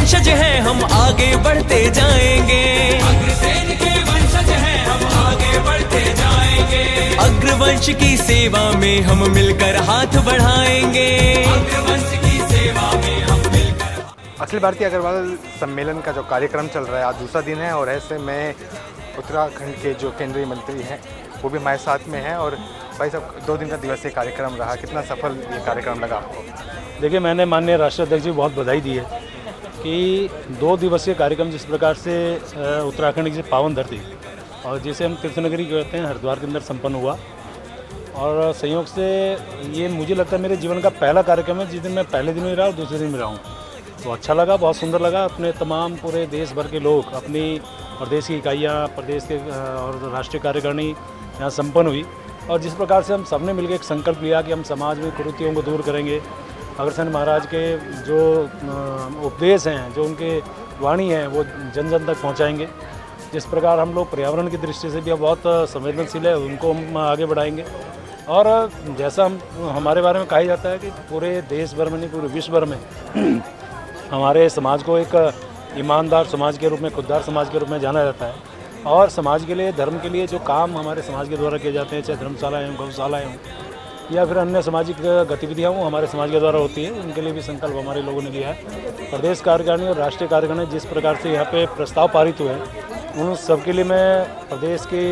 वंशज हैं हम आगे बढ़ते जाएंगे। अग्रसेन के वंशज हैं हम आगे बढ़ते जाएंगे। अग्रवंश की सेवा में हम मिलकर हाथ बढ़ाएंगे। अग्रवंश की सेवा में हम मिलकर। अखिल भारतीय अग्रवाल सम्मेलन का जो कार्यक्रम चल रहा है आज दूसरा दिन है और ऐसे में उत्तराखंड के जो केंद्रीय मंत्री हैं वो भी हमारे साथ में हैं। और भाई साहब 2 दिन का दिवसीय कार्यक्रम रहा, कितना सफल ये कार्यक्रम लगा आपको? देखिए, मैंने माननीय राष्ट्रीय अध्यक्ष जी बहुत बधाई दी है कि 2 दिवसीय कार्यक्रम जिस प्रकार से उत्तराखंड की पावन धरती और जिसे हम तीर्थनगरी कहते हैं हरिद्वार के अंदर संपन्न हुआ। और संयोग से ये मुझे लगता है मेरे जीवन का पहला कार्यक्रम है जिस दिन मैं पहले दिन में रहा और दूसरे दिन में रहा हूँ। तो अच्छा लगा, बहुत सुंदर लगा। अपने तमाम पूरे देश भर के लोग, अपनी प्रदेश की इकाइयाँ, प्रदेश के और राष्ट्रीय कार्यकारिणी यहाँ संपन्न हुई। और जिस प्रकार से हम सबने मिलकर एक संकल्प लिया कि हम समाज में कुरीतियों को दूर करेंगे, अग्रसेन महाराज के जो उपदेश हैं, जो उनके वाणी है, वो जन जन तक पहुँचाएँगे। जिस प्रकार हम लोग पर्यावरण की दृष्टि से भी बहुत संवेदनशील है, उनको हम आगे बढ़ाएंगे। और जैसा हमारे बारे में कहा जाता है कि पूरे देश भर में नहीं, पूरे विश्व भर में हमारे समाज को एक ईमानदार समाज के रूप में, खुददार समाज के रूप में जाना जाता है। और समाज के लिए, धर्म के लिए जो काम हमारे समाज के द्वारा किए जाते हैं, चाहे धर्मशालाएँ हों, गौशालाएँ हों या फिर अन्य सामाजिक गतिविधियाँ वो हमारे समाज के द्वारा होती है, उनके लिए भी संकल्प हमारे लोगों ने लिया है। प्रदेश कार्यकारिणी और राष्ट्रीय कार्यकारिणी जिस प्रकार से यहाँ पे प्रस्ताव पारित हुए हैं, उन सब के लिए मैं प्रदेश की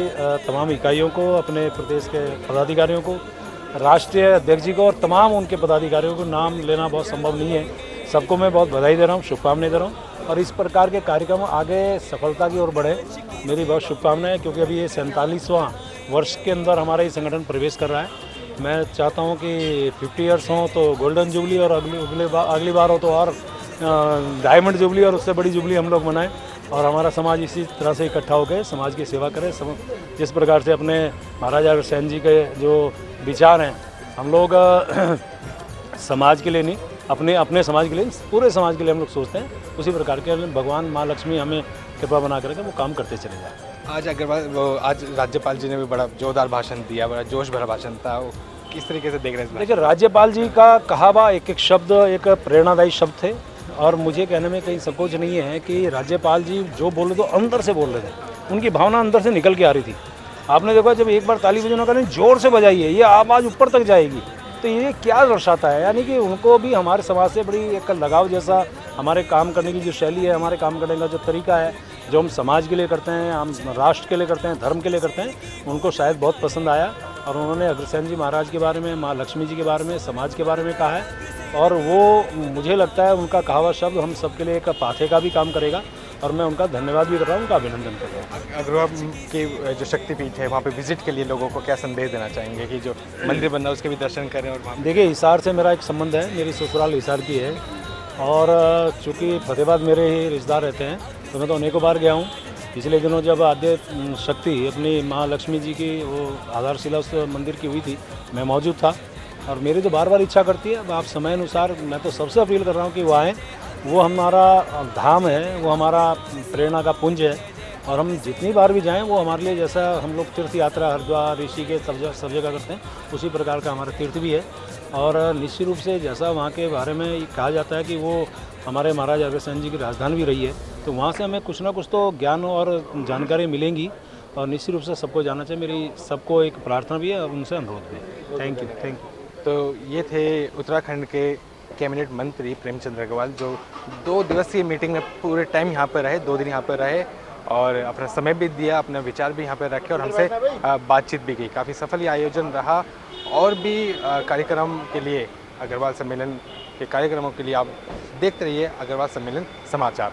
तमाम इकाइयों को, अपने प्रदेश के पदाधिकारियों को, राष्ट्रीय अध्यक्ष जी को और तमाम उनके पदाधिकारियों को, नाम लेना बहुत संभव नहीं है, सबको मैं बहुत बधाई दे रहा हूँ, शुभकामनाएं दे रहा हूँ। और इस प्रकार के कार्यक्रम आगे सफलता की ओर बढ़े, मेरी बहुत शुभकामनाएं। क्योंकि अभी ये 47वां वर्ष के अंदर हमारा ये संगठन प्रवेश कर रहा है। मैं चाहता हूँ कि 50 ईयर्स हों तो गोल्डन जुबली और अगली बार हो तो और डायमंड जुबली और उससे बड़ी जुबली हम लोग मनाएं। और हमारा समाज इसी तरह से इकट्ठा होकर समाज की सेवा करे। जिस प्रकार से अपने महाराजा अग्रसेन जी के जो विचार हैं, हम लोग समाज के लिए नहीं, अपने समाज के लिए, पूरे समाज के लिए हम लोग सोचते हैं, उसी प्रकार के भगवान माँ लक्ष्मी हमें कृपा बना करके वो काम करते चले जाए। आज राज्यपाल जी ने भी बड़ा जोरदार भाषण दिया, बड़ा जोश भरा भाषण था, वो किस तरीके से देख रहे हैं? देखिए, राज्यपाल जी का कहा हुआ एक एक शब्द एक प्रेरणादायी शब्द थे। और मुझे कहने में कहीं संकोच नहीं है कि राज्यपाल जी जो बोल रहे थे अंदर से बोल रहे थे, उनकी भावना अंदर से निकल के आ रही थी। आपने देखा जब एक बार ताली बजाना करें, जोर से बजाइए, ये आवाज़ ऊपर तक जाएगी। तो ये क्या दर्शाता है? यानी कि उनको भी हमारे समाज से बड़ी एक लगाव जैसा, हमारे काम करने की जो शैली है, हमारे काम करने का जो तरीका है, जो हम समाज के लिए करते हैं, हम राष्ट्र के लिए करते हैं, धर्म के लिए करते हैं, उनको शायद बहुत पसंद आया। और उन्होंने अग्रसेन जी महाराज के बारे में, माँ लक्ष्मी जी के बारे में, समाज के बारे में कहा है। और वो मुझे लगता है उनका कहा हुआ शब्द हम सबके लिए एक पाथे का भी काम करेगा। और मैं उनका धन्यवाद भी कर रहा हूँ, उनका अभिनंदन कर रहा हूँ। अग्रवाल की जो शक्तिपीठ है वहाँ पे विजिट के लिए लोगों को क्या संदेश देना चाहेंगे कि जो मंदिर बना उसके भी दर्शन करें? और देखिए, हिसार से मेरा एक संबंध है, मेरी ससुराल हिसार की है। और चूँकि फतेहाबाद मेरे ही रिश्तेदार रहते हैं, तो मैं तो अनेकों बार गया हूँ। पिछले दिनों जब आद्य शक्ति अपनी माँ लक्ष्मी जी की वो आधारशिला उस मंदिर की हुई थी, मैं मौजूद था। और मेरी तो बार बार इच्छा करती है, अब आप समय अनुसार मैं तो सबसे अपील कर रहा हूँ कि वो आएँ। वो हमारा धाम है, वो हमारा प्रेरणा का पुंज है। और हम जितनी बार भी जाएं, वो हमारे लिए, जैसा हम लोग तीर्थ यात्रा हरिद्वार, ऋषिकेश सब जगह करते हैं, उसी प्रकार का हमारा तीर्थ भी है। और निश्चित रूप से जैसा वहाँ के बारे में कहा जाता है कि वो हमारे महाराजा अग्रसेन जी की राजधानी भी रही है, तो वहाँ से हमें कुछ ना कुछ तो ज्ञान और जानकारी मिलेंगी। और निश्चित रूप से सबको जाना चाहिए। मेरी सबको एक प्रार्थना भी है और उनसे अनुरोध भी है। Thank you. तो ये थे उत्तराखंड के कैबिनेट मंत्री प्रेमचंद अग्रवाल, जो 2 दिवसीय मीटिंग में पूरे टाइम यहाँ पर रहे, 2 दिन यहाँ पर रहे और अपना समय भी दिया, अपने विचार भी यहाँ पर रखे और हमसे बातचीत भी की। काफ़ी सफल ये आयोजन रहा। और भी कार्यक्रम के लिए, अग्रवाल सम्मेलन के कार्यक्रमों के लिए आप देखते रहिए अग्रवाल सम्मेलन समाचार।